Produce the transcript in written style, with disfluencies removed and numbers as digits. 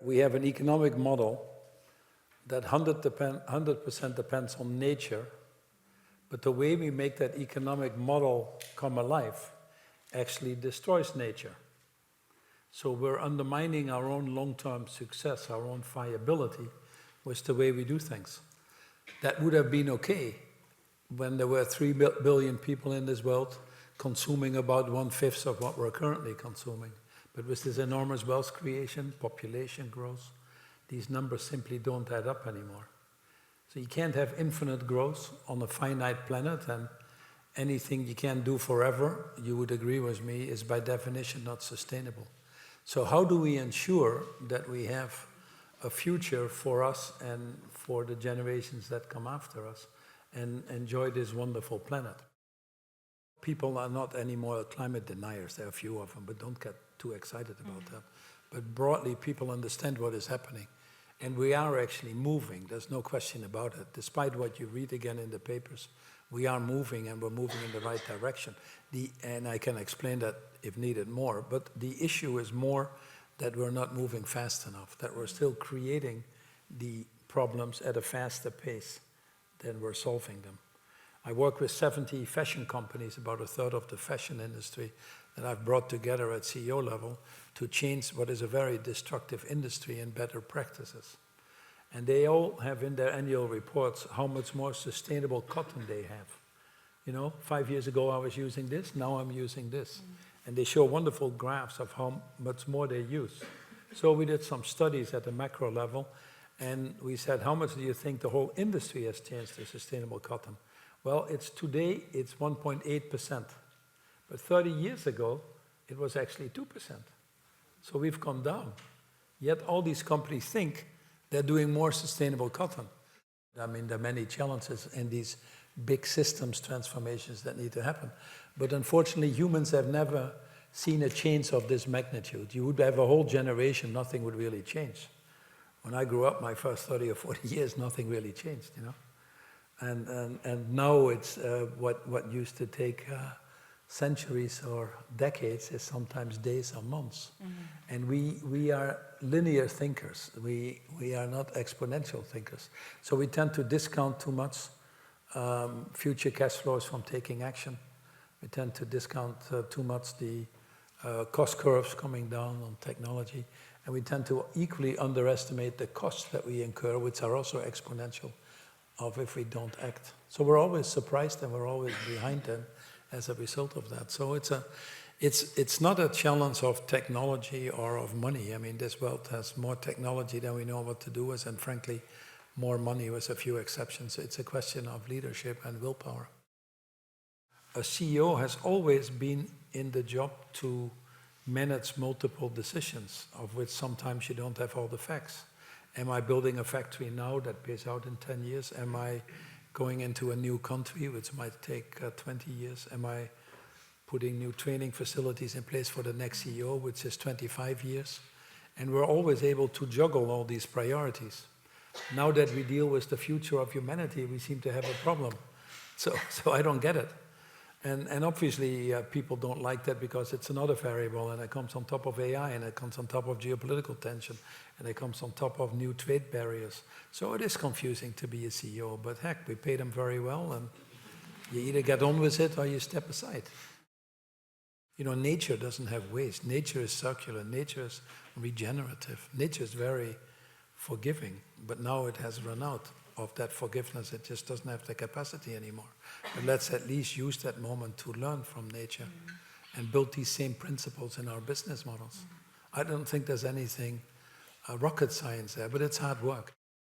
We have an economic model that 100% depends on nature, but the way we make that economic model come alive actually destroys nature. So we're undermining our own long-term success, our own viability, with the way we do things. That would have been okay when there were 3 billion people in this world consuming about 1/5 of what we're currently consuming. But with this enormous wealth creation, population growth, these numbers simply don't add up anymore. So you can't have infinite growth on a finite planet, and anything you can do forever, you would agree with me, is by definition not sustainable. So how do we ensure that we have a future for us and for the generations that come after us and enjoy this wonderful planet? People are not anymore climate deniers. There are a few of them, but don't get too excited about that. But broadly, people understand what is happening. And we are actually moving, there's no question about it. Despite what you read again in the papers, we are moving, and we're moving in the right direction. And I can explain that if needed more, but the issue is more that we're not moving fast enough, that we're still creating the problems at a faster pace than we're solving them. I work with 70 fashion companies, about a third of the fashion industry, that I've brought together at CEO level to change what is a very destructive industry in better practices. And they all have in their annual reports how much more sustainable cotton they have. You know, 5 years ago I was using this, now I'm using this. And they show wonderful graphs of how much more they use. So we did some studies at the macro level, and we said, how much do you think the whole industry has changed to sustainable cotton? Well, today it's 1.8%. But 30 years ago, it was actually 2%. So we've come down. Yet all these companies think they're doing more sustainable cotton. I mean, there are many challenges in these big systems transformations that need to happen. But unfortunately, humans have never seen a change of this magnitude. You would have a whole generation, nothing would really change. When I grew up, my first 30 or 40 years, nothing really changed, you know. And now it's what used to take centuries or decades is sometimes days or months. And we are linear thinkers. We are not exponential thinkers. So we tend to discount too much future cash flows from taking action. We tend to discount too much the cost curves coming down on technology. And we tend to equally underestimate the costs that we incur, which are also exponential, of if we don't act. So we're always surprised and we're always behind them as a result of that. So it's not a challenge of technology or of money. I mean, this world has more technology than we know what to do with, and frankly, more money with a few exceptions. It's a question of leadership and willpower. A CEO has always been in the job to manage multiple decisions, of which sometimes you don't have all the facts. Am I building a factory now that pays out in 10 years? Am I going into a new country, which might take 20 years? Am I putting new training facilities in place for the next CEO, which is 25 years? And we're always able to juggle all these priorities. Now that we deal with the future of humanity, we seem to have a problem. So I don't get it. And obviously people don't like that because it's another variable, and it comes on top of AI, and it comes on top of geopolitical tension, and it comes on top of new trade barriers. So it is confusing to be a CEO, but heck, we pay them very well, and you either get on with it or you step aside. You know, nature doesn't have waste. Nature is circular. Nature is regenerative. Nature is very forgiving, but now it has run out of that forgiveness. It just doesn't have the capacity anymore. But let's at least use that moment to learn from nature and build these same principles in our business models. I don't think there's anything rocket science there, but it's hard work.